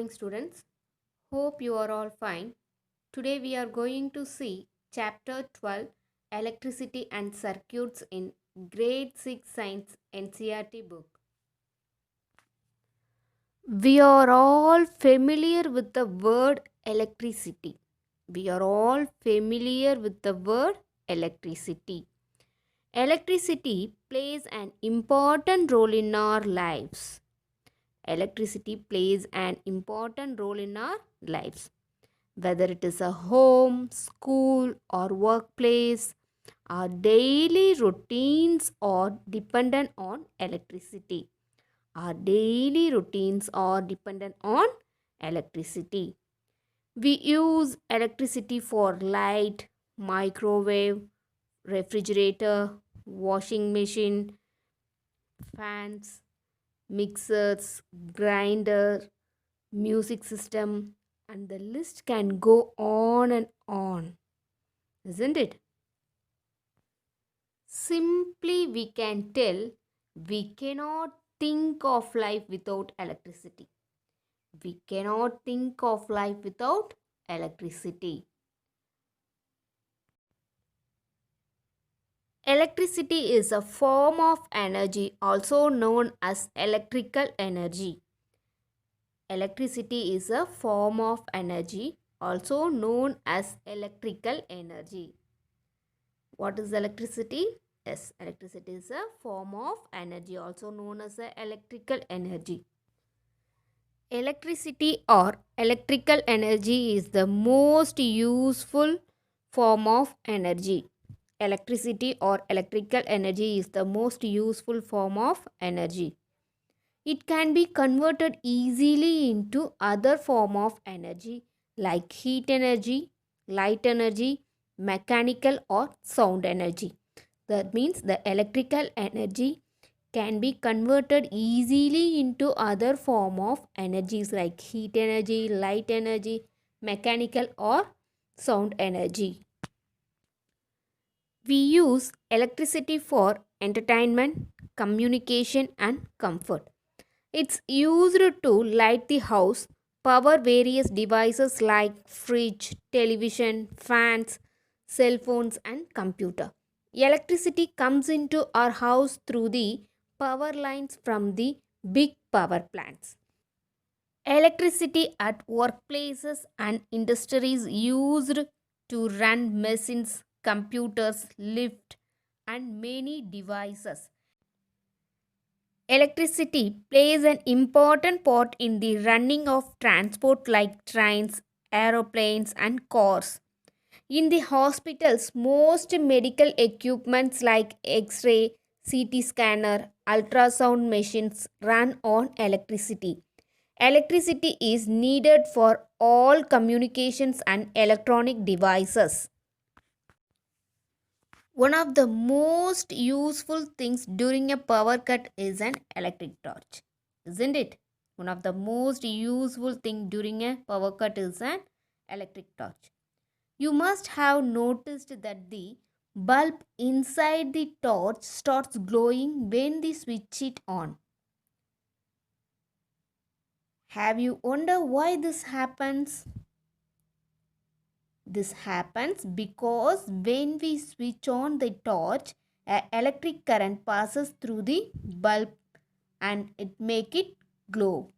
morning, students. Hope you are all fine. Today we are going to see Chapter 12 Electricity and Circuits in Grade 6 Science NCERT book. We are all familiar with the word electricity. We are all familiar with the word electricity. Electricity plays an important role in our lives. Electricity plays an important role in our lives. Whether it is a home, school, or workplace, our daily routines are dependent on electricity. Our daily routines are dependent on electricity. We use electricity for light, microwave, refrigerator, washing machine, fans, mixers, grinder, music system, and the list can go on and on, isn't it? Simply, we can tell we cannot think of life without electricity. We cannot think of life without electricity. Electricity is a form of energy also known as electrical energy. Electricity is a form of energy also known as electrical energy. What is electricity? Yes, electricity is a form of energy also known as a electrical energy. Electricity or electrical energy is the most useful form of energy. Electricity or electrical energy is the most useful form of energy. It can be converted easily into other form of energy like heat energy, light energy, mechanical or sound energy. That means the electrical energy can be converted easily into other form of energies like heat energy, light energy, mechanical or sound energy. We use electricity for entertainment, communication and comfort. It's used to light the house, power various devices like fridge, television, fans, cell phones and computer. Electricity comes into our house through the power lines from the big power plants. Electricity at workplaces and industries used to run machines, computers, lift and many devices. Electricity plays an important part in the running of transport like trains, aeroplanes, and cars. In the hospitals, most medical equipments like X ray, CT scanner, ultrasound machines run on electricity. Electricity is needed for all communications and electronic devices. One of the most useful things during a power cut is an electric torch, isn't it? One of the most useful thing during a power cut is an electric torch. You must have noticed that the bulb inside the torch starts glowing when we switch it on. Have you wondered why this happens? This happens because when we switch on the torch, electric current passes through the bulb and it make it glow.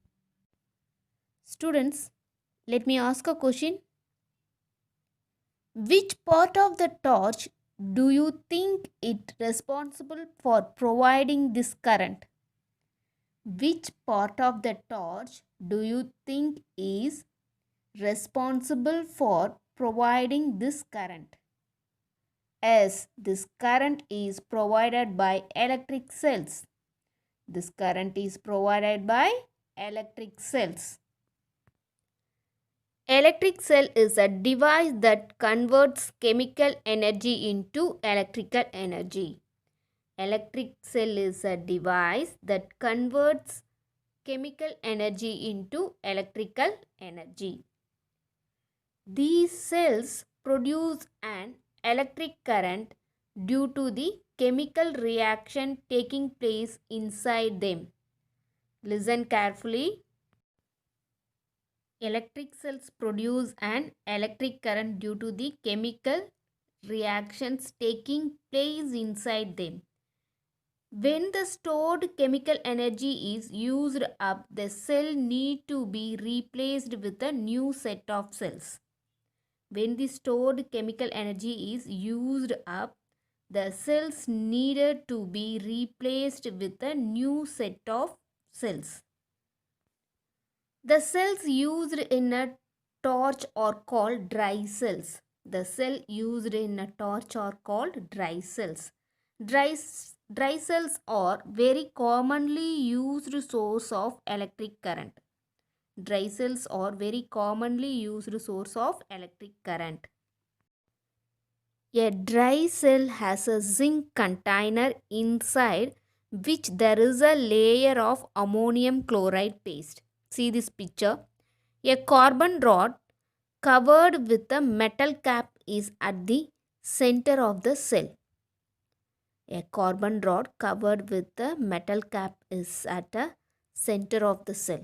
Students, let me ask a question. Which part of the torch do you think it responsible for providing this current? Which part of the torch do you think is responsible for providing this current? As this current is provided by electric cells. This current is provided by electric cells. Electric cell is a device that converts chemical energy into electrical energy. Electric cell is a device that converts chemical energy into electrical energy. These cells produce an electric current due to the chemical reaction taking place inside them. Listen carefully. Electric cells produce an electric current due to the chemical reactions taking place inside them. When the stored chemical energy is used up, the cell need to be replaced with a new set of cells. When the stored chemical energy is used up, the cells needed to be replaced with a new set of cells. The cells used in a torch are called dry cells. The cell used in a torch are called dry cells. Dry cells are very commonly used source of electric current. Dry cells are very commonly used source of electric current. A dry cell has a zinc container inside which there is a layer of ammonium chloride paste. See this picture. A carbon rod covered with a metal cap is at the center of the cell. A carbon rod covered with a metal cap is at the center of the cell.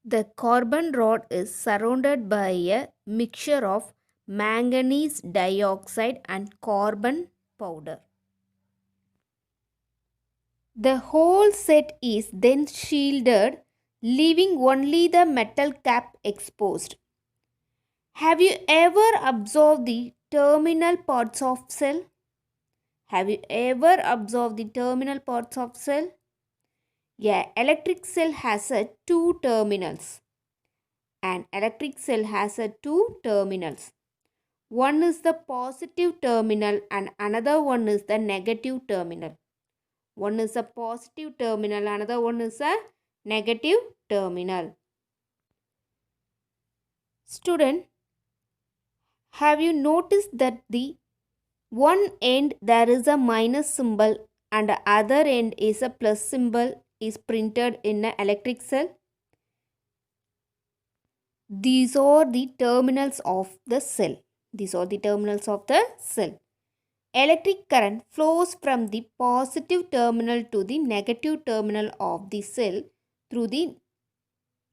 The carbon rod is surrounded by a mixture of manganese dioxide and carbon powder. The whole set is then shielded, leaving only the metal cap exposed. Have you ever observed the terminal parts of cell? Have you ever observed the terminal parts of cell? Yeah, electric cell has two terminals. An electric cell has two terminals. One is the positive terminal and another one is the negative terminal. One is a positive terminal, another one is a negative terminal. Student, have you noticed that the one end there is a minus symbol and the other end is a plus symbol is printed in an electric cell? These are the terminals of the cell. These are the terminals of the cell. Electric current flows from the positive terminal to the negative terminal of the cell through the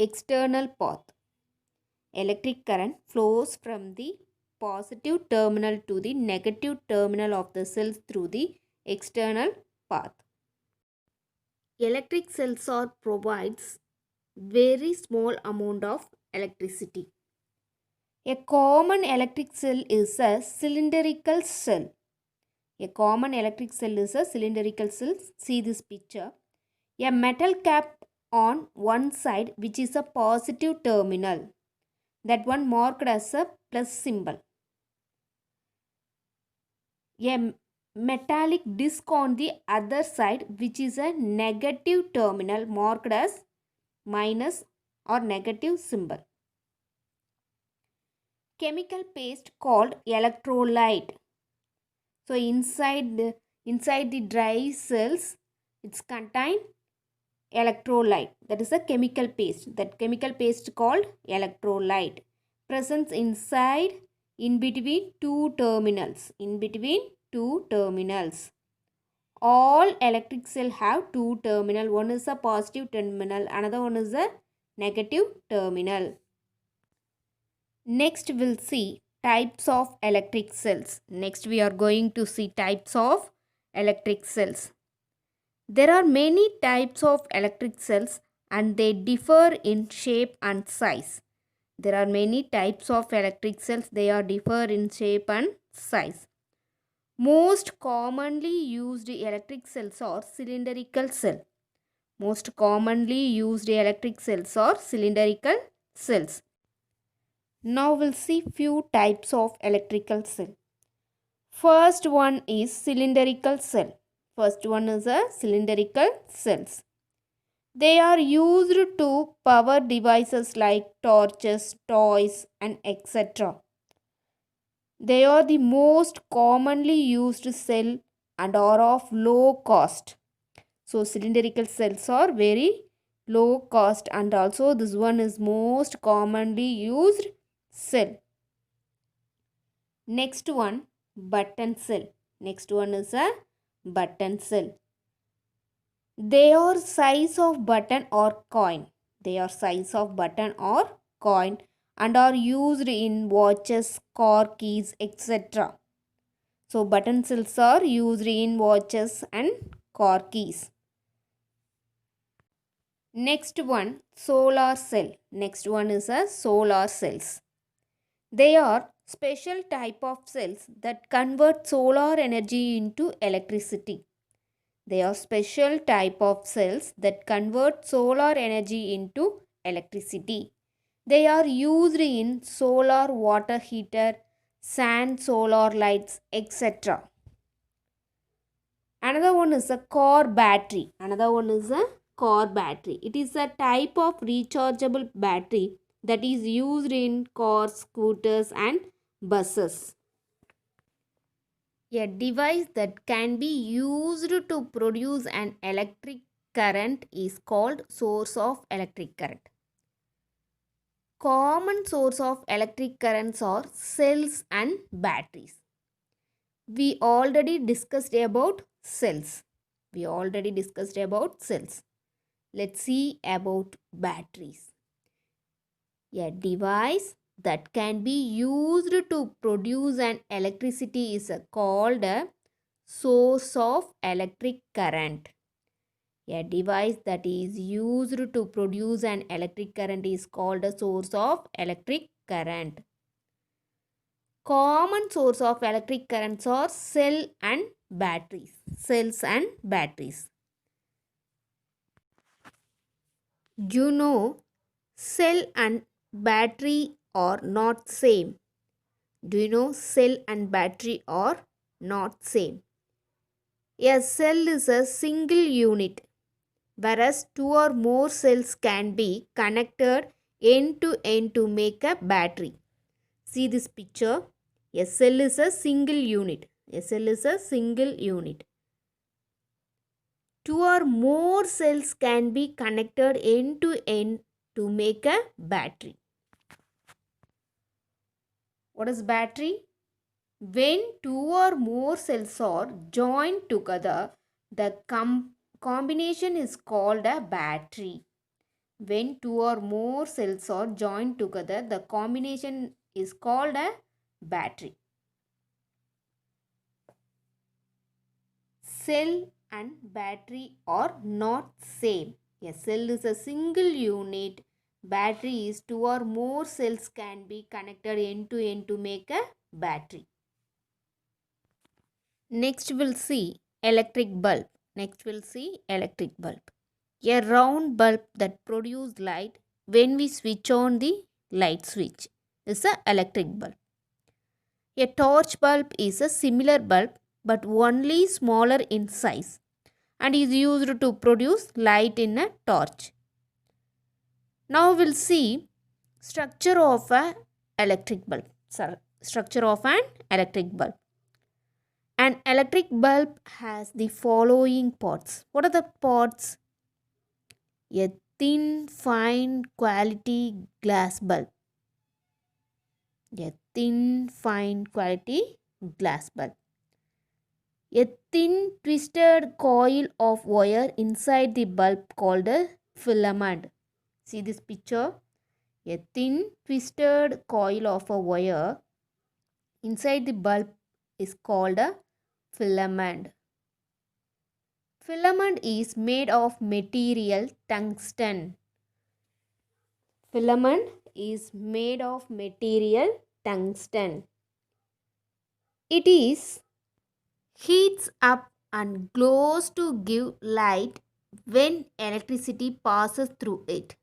external path. Electric current flows from the positive terminal to the negative terminal of the cells through the external path. Electric cells provides very small amount of electricity. A common electric cell is a cylindrical cell. A common electric cell is a cylindrical cell. See this picture. A metal cap on one side which is a positive terminal. That one marked as a plus symbol. A metallic disc on the other side which is a negative terminal marked as minus or negative symbol. Chemical paste called electrolyte. So inside the dry cells it's contain electrolyte, that is a chemical paste. That chemical paste called electrolyte presents inside in between two terminals. All electric cell have two terminal. One is a positive terminal, another one is a negative terminal. Next we'll see types of electric cells. Next we are going to see types of electric cells. There are many types of electric cells and they differ in shape and size. There are many types of electric cells. They are differ in shape and size. Most commonly used electric cells are cylindrical cell. Most commonly used electric cells are cylindrical cells. Now we'll see few types of electrical cell. First one is cylindrical cell. First one is a cylindrical cells. They are used to power devices like torches, toys and etc. They are the most commonly used cell and are of low cost. So cylindrical cells are very low cost and also this one is most commonly used cell. Next one, button cell. Next one is a button cell. They are size of button or coin. They are size of button or coin and are used in watches, car keys, etc. So button cells are used in watches and car keys. Next one, solar cell. Next one is a solar cells. They are special type of cells that convert solar energy into electricity. They are special type of cells that convert solar energy into electricity. They are used in solar water heater, sand solar lights, etc. Another one is a car battery. Another one is a car battery. It is a type of rechargeable battery that is used in cars, scooters and buses. A device that can be used to produce an electric current is called source of electric current. Common source of electric currents are cells and batteries. We already discussed about cells. Let's see about batteries. A device that can be used to produce an electricity is called a source of electric current. A device that is used to produce an electric current is called a source of electric current. Common source of electric currents are cells and batteries. You know, cell and battery are not same. Do you know cell and battery are not same? A cell is a single unit, whereas two or more cells can be connected end to end to make a battery. See this picture. A cell is a single unit. Two or more cells can be connected end to end to make a battery. What is battery? When two or more cells are joined together, the combination is called a battery. When two or more cells are joined together, the combination is called a battery. Cell and battery are not same. A cell is a single unit. Battery is two or more cells can be connected end to end to make a battery. Next we'll see electric bulb. A round bulb that produces light when we switch on the light switch is an electric bulb. A torch bulb is a similar bulb but only smaller in size and is used to produce light in a torch. Now we'll see structure of an electric bulb. An electric bulb has the following parts. What are the parts? A thin, fine quality glass bulb. A thin, fine quality glass bulb. A thin, twisted coil of wire inside the bulb called a filament. See this picture? A thin, twisted coil of a wire inside the bulb is called a filament. Filament is made of material tungsten. It is heats up and glows to give light when electricity passes through it.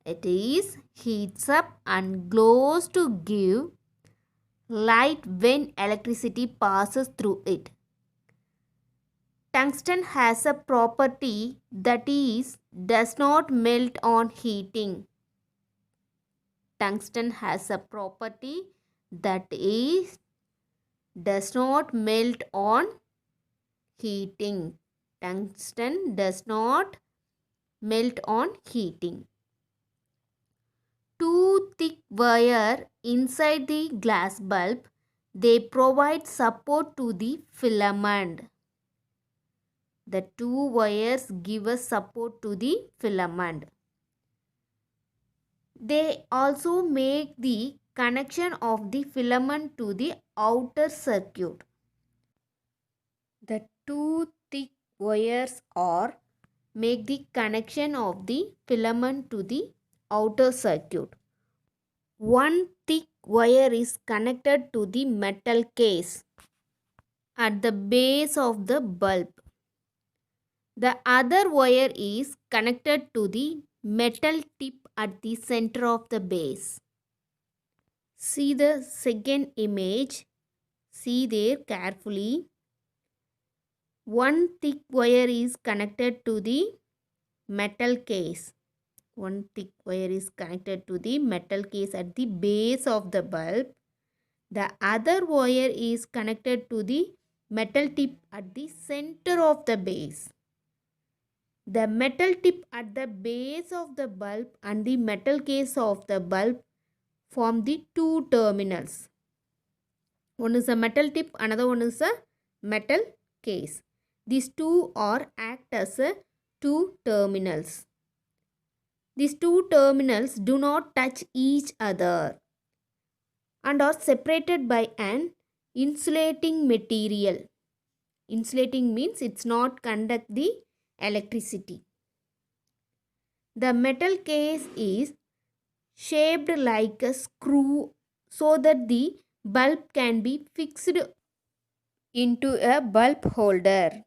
It is heats up and glows to give light when electricity passes through it. Tungsten has a property that is does not melt on heating. Tungsten has a property that is does not melt on heating. Tungsten does not melt on heating. Two thick wire inside the glass bulb, they provide support to the filament. The two wires give a support to the filament. They also make the connection of the filament to the outer circuit. The two thick wires are make the connection of the filament to the outer circuit. One thick wire is connected to the metal case at the base of the bulb. The other wire is connected to the metal tip at the center of the base. See the second image. See there carefully. One thick wire is connected to the metal case. One thick wire is connected to the metal case at the base of the bulb. The other wire is connected to the metal tip at the center of the base. The metal tip at the base of the bulb and the metal case of the bulb form the two terminals. One is a metal tip, another one is a metal case. These two are act as a two terminals. These two terminals do not touch each other and are separated by an insulating material. Insulating means it's not conduct the electricity. The metal case is shaped like a screw so that the bulb can be fixed into a bulb holder.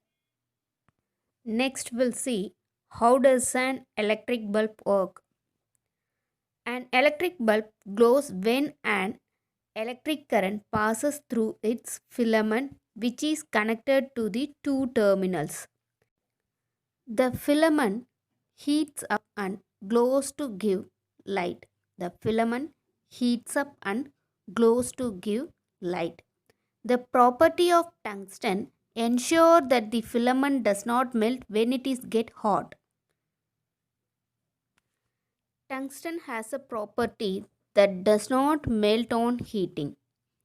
Next we'll see how does an electric bulb work. An electric bulb glows when an electric current passes through its filament which is connected to the two terminals. The filament heats up and glows to give light. The filament heats up and glows to give light. The property of tungsten ensures that the filament does not melt when it is get hot. Tungsten has a property that does not melt on heating.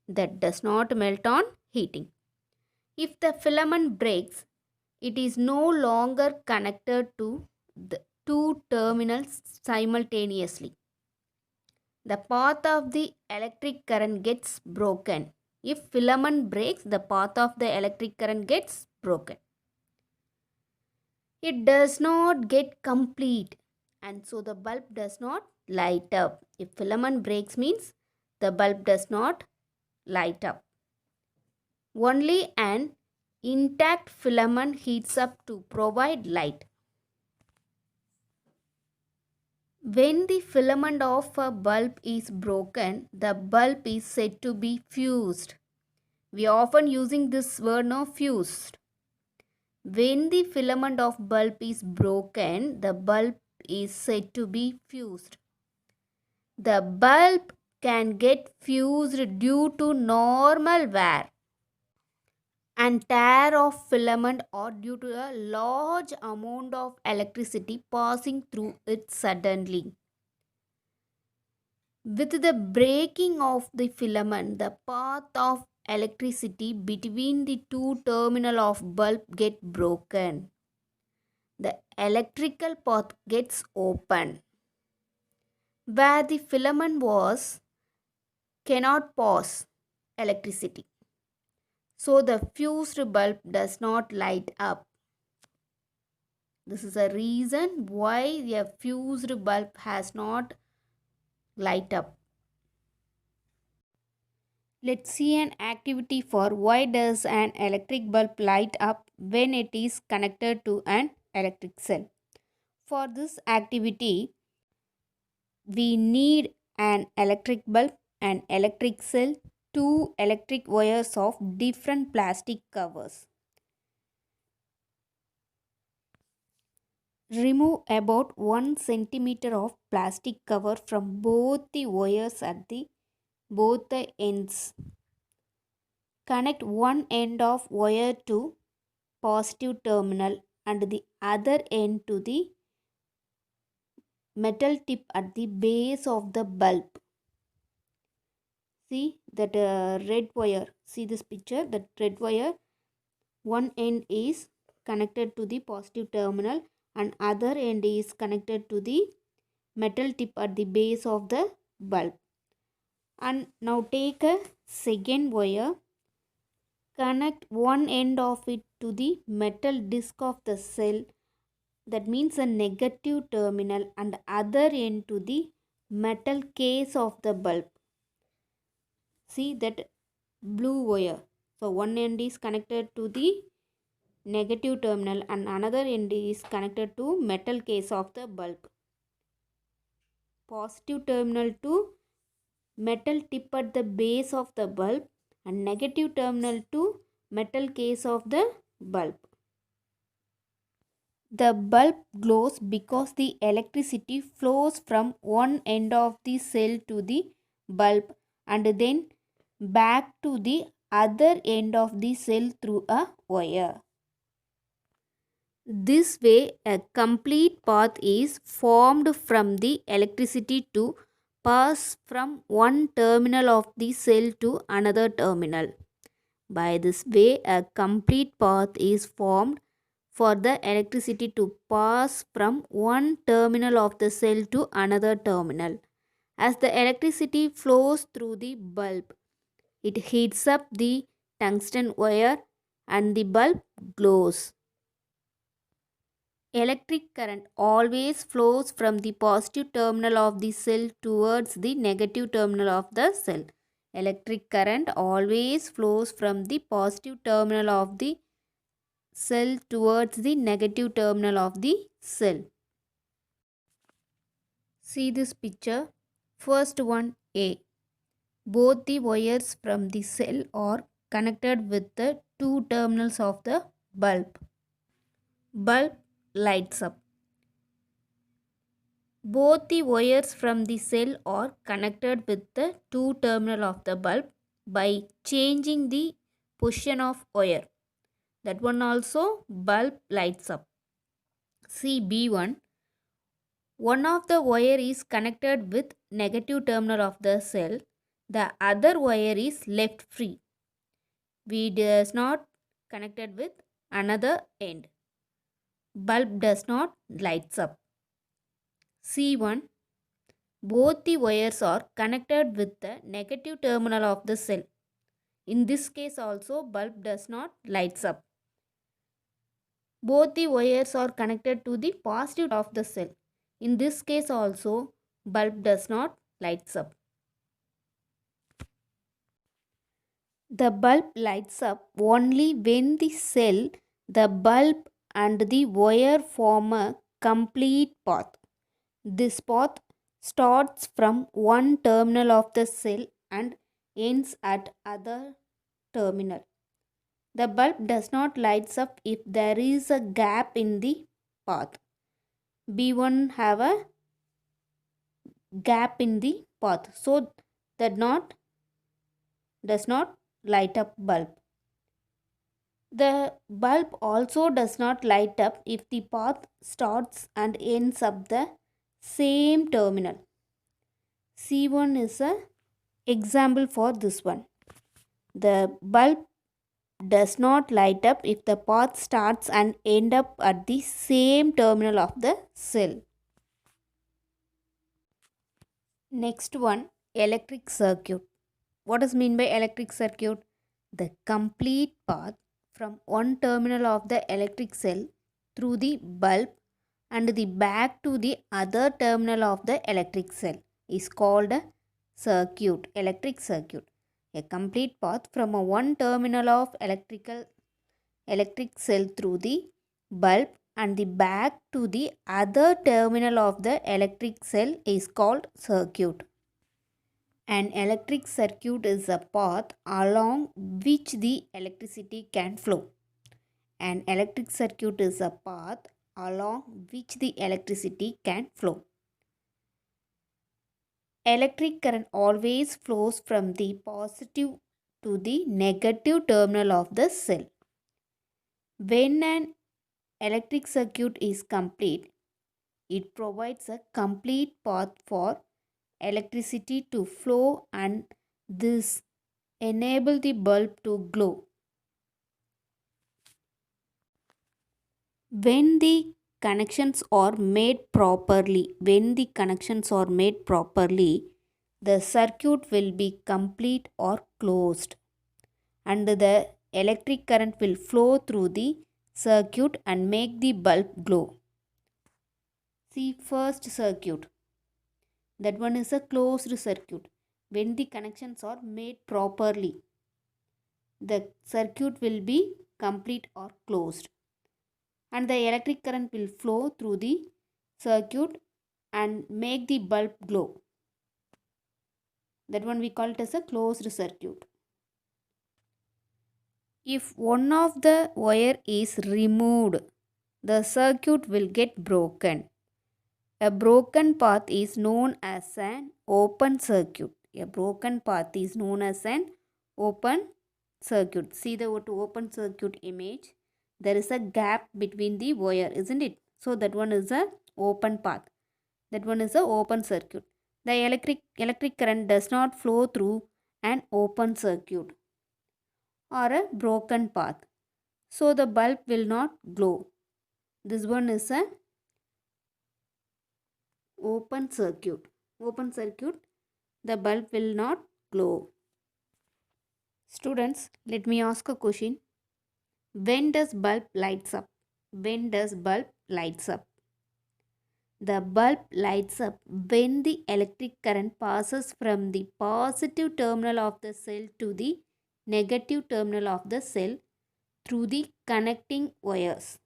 That does not melt on heating. If the filament breaks, it is no longer connected to the two terminals simultaneously. The path of the electric current gets broken. If filament breaks, the path of the electric current gets broken. It does not get complete and so the bulb does not light up. If filament breaks means the bulb does not light up. Only an intact filament heats up to provide light. When the filament of a bulb is broken, the bulb is said to be fused. We are often using this word now, fused. When the filament of bulb is broken, the bulb is said to be fused. The bulb can get fused due to normal wear and tear of filament or due to a large amount of electricity passing through it suddenly. With the breaking of the filament, the path of electricity between the two terminals of bulb get broken. The electrical path gets open. Where the filament was cannot pass electricity. So the fused bulb does not light up. This is a reason why a fused bulb has not light up. Let's see an activity for why does an electric bulb light up when it is connected to an electric cell. For this activity, we need an electric bulb, an electric cell, two electric wires of different plastic covers. Remove about 1 centimeter of plastic cover from both the wires at both the ends. Connect one end of wire to positive terminal and the other end to the metal tip at the base of the bulb. See that red wire. See this picture. That red wire, one end is connected to the positive terminal and other end is connected to the metal tip at the base of the bulb. And now take a second wire, connect one end of it to the metal disc of the cell, that means a negative terminal, and other end to the metal case of the bulb. See that blue wire. So one end is connected to the negative terminal and another end is connected to metal case of the bulb. Positive terminal to metal tip at the base of the bulb and negative terminal to metal case of the bulb. The bulb glows because the electricity flows from one end of the cell to the bulb and then back to the other end of the cell through a wire. This way, a complete path is formed from the electricity to pass from one terminal of the cell to another terminal. By this way, a complete path is formed for the electricity to pass from one terminal of the cell to another terminal. As the electricity flows through the bulb, it heats up the tungsten wire and the bulb glows. Electric current always flows from the positive terminal of the cell towards the negative terminal of the cell. Electric current always flows from the positive terminal of the cell towards the negative terminal of the cell. See this picture. First one, A. Both the wires from the cell are connected with the two terminals of the bulb. Bulb lights up. Both the wires from the cell are connected with the two terminal of the bulb by changing the position of wire. That one also bulb lights up. See B1. One of the wire is connected with negative terminal of the cell. The other wire is left free. We does not connected with another end. Bulb does not lights up. C1. Both the wires are connected with the negative terminal of the cell. In this case also bulb does not lights up. Both the wires are connected to the positive of the cell. In this case also bulb does not lights up. The bulb lights up only when the cell, the bulb and the wire form a complete path. This path starts from one terminal of the cell and ends at other terminal. The bulb does not lights up if there is a gap in the path. B1 have a gap in the path, so that does not light up bulb. The bulb also does not light up if the path starts and ends up the same terminal. C1 is a example for this one. The bulb does not light up if the path starts and end up at the same terminal of the cell. Next one, electric circuit. What is mean by electric circuit? The complete path from one terminal of the electric cell through the bulb and the back to the other terminal of the electric cell is called a circuit, electric circuit. A complete path from a one terminal of electric cell through the bulb and the back to the other terminal of the electric cell is called circuit. An electric circuit is a path along which the electricity can flow. An electric circuit is a path along which the electricity can flow. Electric current always flows from the positive to the negative terminal of the cell. When an electric circuit is complete, it provides a complete path for electricity to flow and this enable the bulb to glow. When the connections are made properly, the circuit will be complete or closed, and the electric current will flow through the circuit and make the bulb glow. See, first circuit, that one is a closed circuit. When the connections are made properly, the circuit will be complete or closed, and the electric current will flow through the circuit and make the bulb glow. That one we call it as a closed circuit. If one of the wire is removed, the circuit will get broken. A broken path is known as an open circuit. A broken path is known as an open circuit. See the open circuit image. There is a gap between the wire, isn't it? So that one is a open path. That one is a open circuit. The electric current does not flow through an open circuit or a broken path, so the bulb will not glow. This one is a open circuit. Open circuit, the bulb will not glow. Students, let me ask a question. When does bulb lights up? When does bulb lights up? The bulb lights up when the electric current passes from the positive terminal of the cell to the negative terminal of the cell through the connecting wires.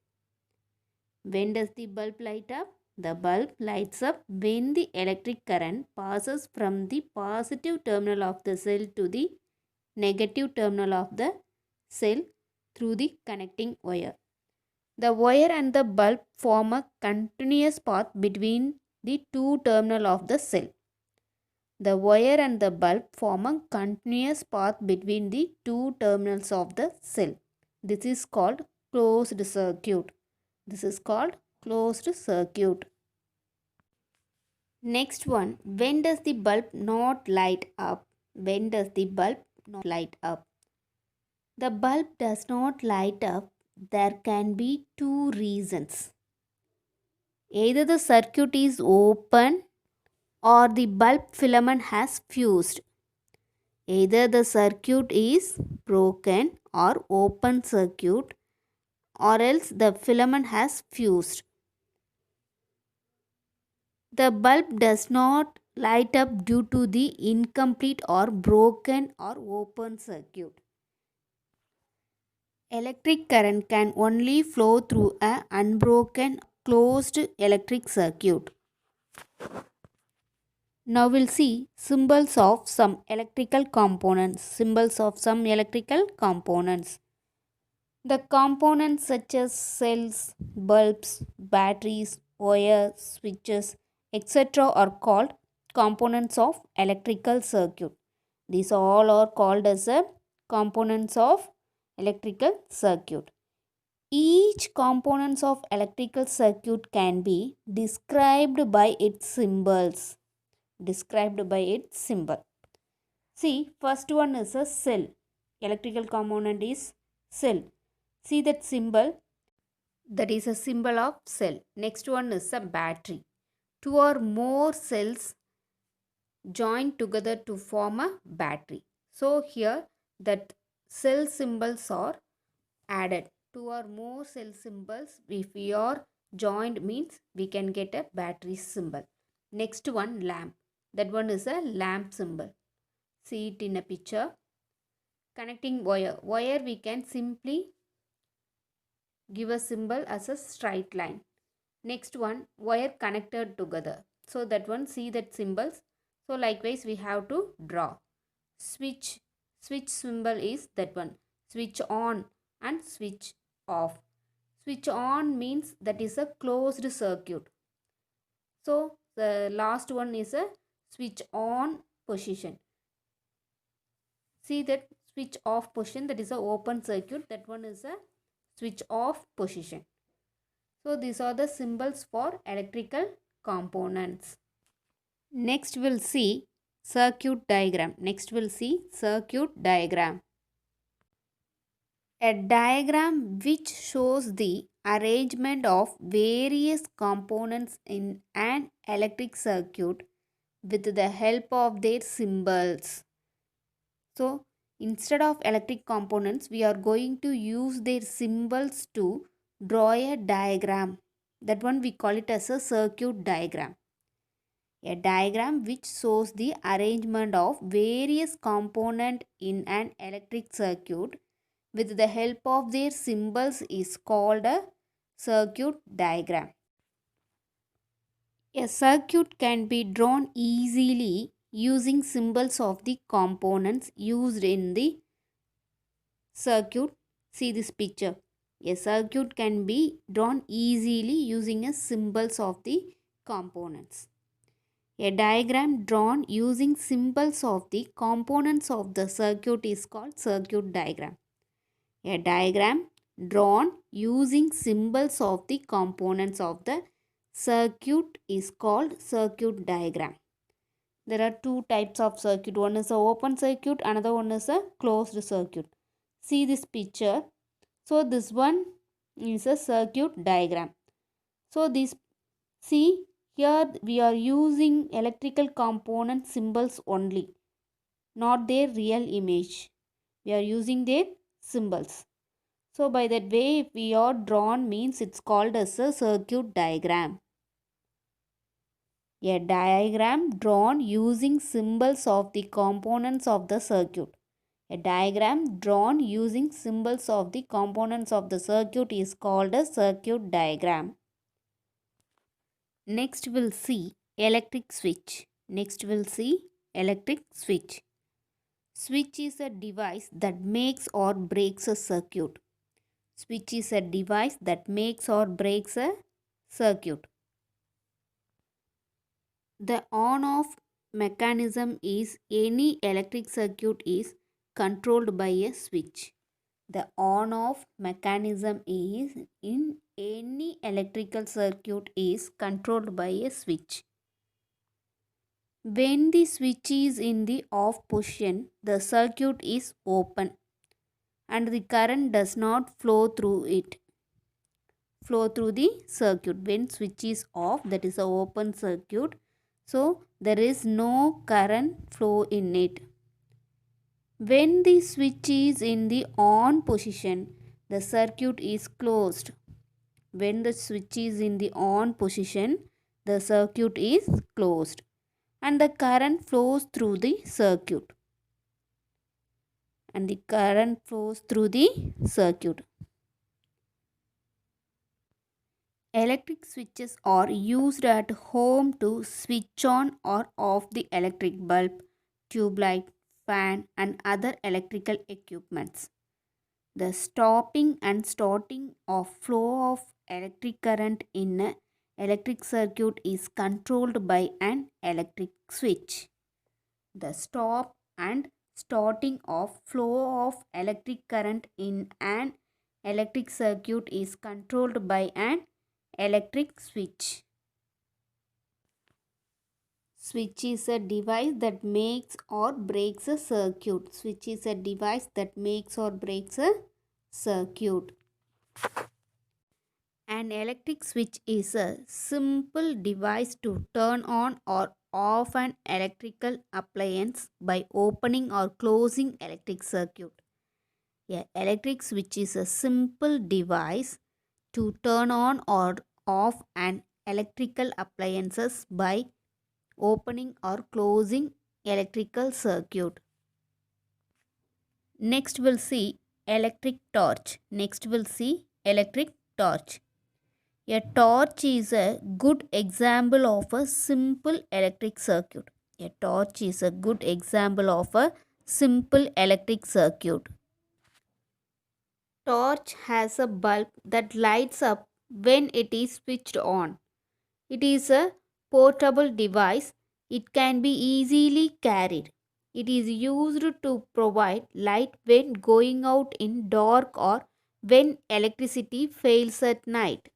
When does the bulb light up? The bulb lights up when the electric current passes from the positive terminal of the cell to the negative terminal of the cell through the connecting wire. The wire and the bulb form a continuous path between the two terminals of the cell. The wire and the bulb form a continuous path between the two terminals of the cell. This is called closed circuit. This is called closed circuit. Next one, when does the bulb not light up? When does the bulb not light up? The bulb does not light up. There can be two reasons. Either the circuit is open or the bulb filament has fused. Either the circuit is broken or open circuit, or else the filament has fused. The bulb does not light up due to the incomplete or broken or open circuit. Electric current can only flow through an unbroken closed electric circuit. Now we'll see symbols of some electrical components. Symbols of some electrical components. The components such as cells, bulbs, batteries, wires, switches, etc. are called components of electrical circuit. These all are called as a components of electrical circuit. Each components of electrical circuit can be described by its symbols. Described by its symbol. See, first one is a cell. Electrical component is cell. See that symbol? That is a symbol of cell. Next one is a battery. Two or more cells join together to form a battery. So here that cell symbols are added. Two or more cell symbols, if we are joined, means we can get a battery symbol. Next one, lamp. That one is a lamp symbol. See it in a picture. Connecting wire. Wire we can simply give a symbol as a straight line. Next one, wire connected together. So that one, see that symbols. So likewise we have to draw. Switch. Switch symbol is that one. Switch on and switch off. Switch on means that is a closed circuit. So the last one is a switch on position. See that switch off position, that is a open circuit. That one is a switch off position. So these are the symbols for electrical components. Next we'll see circuit diagram. Next we'll see circuit diagram. A diagram which shows the arrangement of various components in an electric circuit with the help of their symbols. So, instead of electric components, we are going to use their symbols to draw a diagram. That one we call it as a circuit diagram. A diagram which shows the arrangement of various components in an electric circuit with the help of their symbols is called a circuit diagram. A circuit can be drawn easily using symbols of the components used in the circuit. See this picture. A circuit can be drawn easily using a symbols of the components. A diagram drawn using symbols of the components of the circuit is called circuit diagram. A diagram drawn using symbols of the components of the circuit is called circuit diagram. There are two types of circuit. One is a open circuit, another one is a closed circuit. See this picture. So this one is a circuit diagram. So this, see here we are using electrical component symbols only, not their real image. We are using their symbols. So by that way, if we are drawn means it's called as a circuit diagram. A diagram drawn using symbols of the components of the circuit. A diagram drawn using symbols of the components of the circuit is called a circuit diagram. Next we'll see electric switch. Next we'll see electric switch. Switch is a device that makes or breaks a circuit. Switch is a device that makes or breaks a circuit. The on-off mechanism is any electric circuit is controlled by a switch. The on-off mechanism is in any electrical circuit is controlled by a switch. When the switch is in the off position, the circuit is open and the current does not flow through the circuit. When switch is off, that is a open circuit, so there is no current flow in it. When the switch is in the on position, the circuit is closed. When the switch is in the on position, the circuit is closed and the current flows through the circuit. Electric switches are used at home to switch on or off the electric bulb, tube light, fan and other electrical equipments. The stopping and starting of flow of electric current in an electric circuit is controlled by an electric switch. The stop and starting of flow of electric current in an electric circuit is controlled by an electric switch. Switch is a device that makes or breaks a circuit. Switch is a device that makes or breaks a circuit. An electric switch is a simple device to turn on or off an electrical appliance by opening or closing electric circuit. An electric switch is a simple device to turn on or off an electrical appliances by opening or closing electrical circuit. Next we'll see electric torch. A torch is a good example of a simple electric circuit. Torch has a bulb that lights up when it is switched on. It is a portable device. It can be easily carried. It is used to provide light when going out in dark or when electricity fails at night.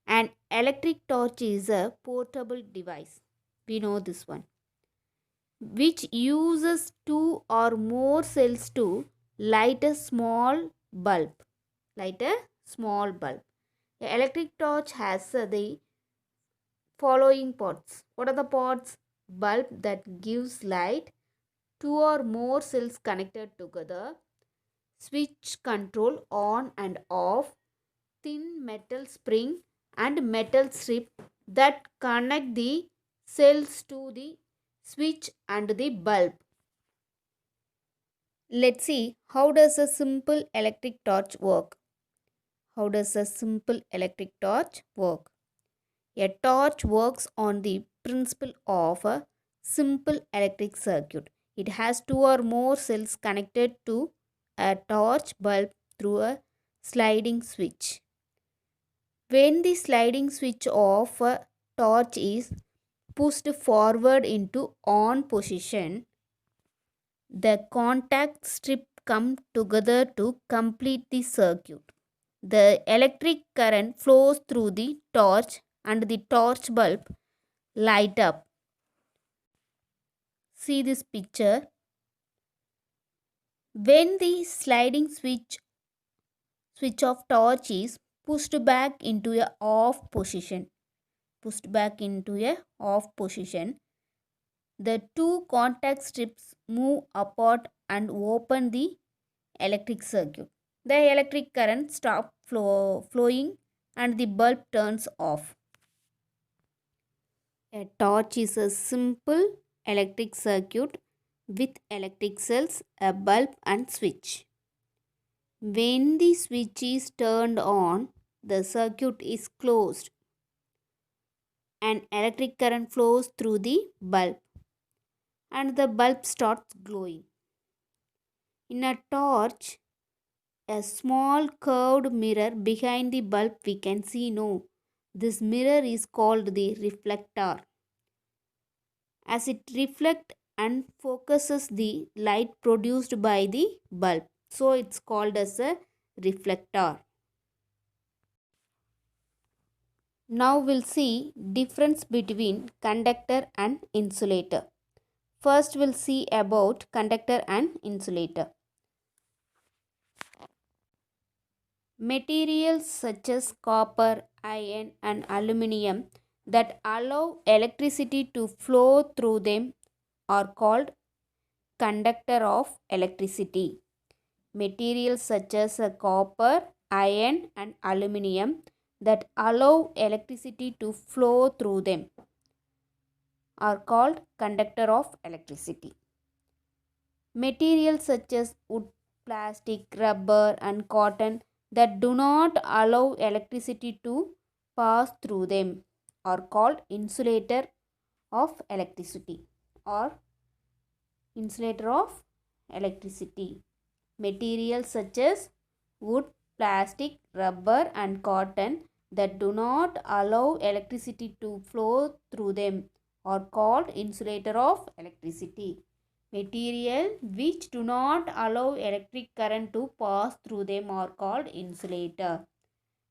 An electric torch is a portable device. We know this one, which uses two or more cells to light a small bulb. A electric torch has the following parts. What are the parts? Bulb that gives light, two or more cells connected together, switch control on and off, thin metal spring and metal strip that connect the cells to the switch and the bulb. Let's see how does a simple electric torch work. How does a simple electric torch work? A torch works on the principle of a simple electric circuit. It has two or more cells connected to a torch bulb through a sliding switch. When the sliding switch of a torch is pushed forward into on position, the contact strip come together to complete the circuit. The electric current flows through the torch and the torch bulb light up. See this picture. When the sliding switch of torch is pushed back into a off position, the two contact strips move apart and open the electric circuit. The electric current stops flowing and the bulb turns off. A torch is a simple electric circuit with electric cells, a bulb and switch. When the switch is turned on, the circuit is closed and electric current flows through the bulb and the bulb starts glowing. In a torch, a small curved mirror behind the bulb we can see no. This mirror is called the reflector. As it reflects and focuses the light produced by the bulb. So it's called as a reflector. Now we'll see difference between conductor and insulator. First we'll see about conductor and insulator. Materials such as copper, iron and aluminum that allow electricity to flow through them are called conductor of electricity. Materials such as copper, iron and aluminum that allow electricity to flow through them are called conductor of electricity. Materials such as wood, plastic, rubber and cotton that do not allow electricity to pass through them are called insulator of electricity or insulator of electricity. Materials such as wood, plastic, rubber and cotton that do not allow electricity to flow through them are called insulator of electricity. Material which do not allow electric current to pass through them are called insulator.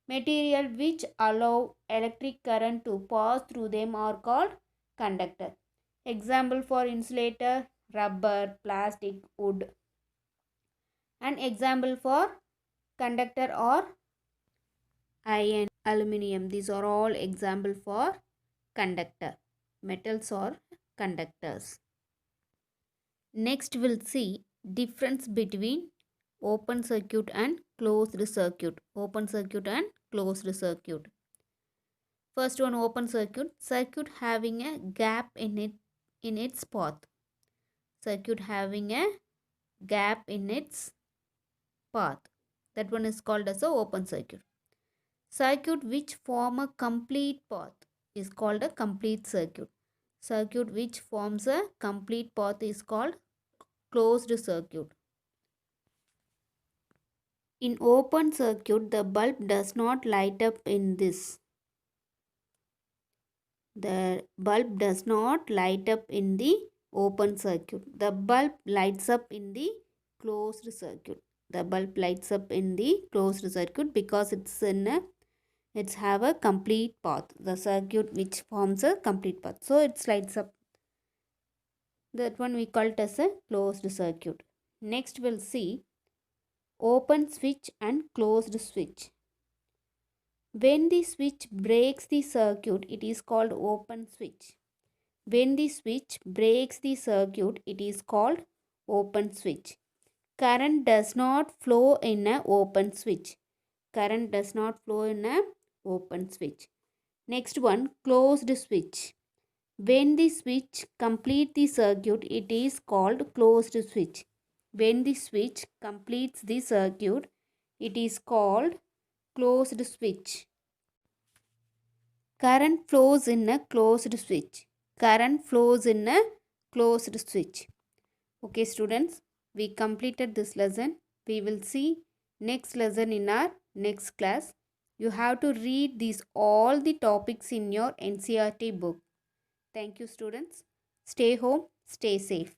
Material which allow electric current to pass through them are called conductor. Example for insulator: rubber, plastic, wood. An example for conductor or iron, aluminum. These are all example for conductor. Metals or conductors. Next we'll see difference between open circuit and closed circuit. Open circuit and closed circuit. First one, open circuit. Circuit having a gap in its path. Circuit having a gap in its path. That one is called as a open circuit. Circuit which form a complete path is called a complete circuit. Circuit which forms a complete path is called closed circuit. In open circuit, the bulb does not light up in this. The bulb does not light up in the open circuit. The bulb lights up in the closed circuit. The bulb lights up in the closed circuit because it's have a complete path. The circuit which forms a complete path. So it lights up. That one we call it as a closed circuit. Next we'll see open switch and closed switch. When the switch breaks the circuit, it is called open switch. When the switch breaks the circuit, it is called open switch. Current does not flow in a open switch. Current does not flow in a open switch. Next one, closed switch. When the switch complete the circuit, it is called closed switch. When the switch completes the circuit, it is called closed switch. Current flows in a closed switch. Current flows in a closed switch. Okay students, we completed this lesson. We will see next lesson in our next class. You have to read these all the topics in your NCERT book. Thank you students. Stay home, stay safe.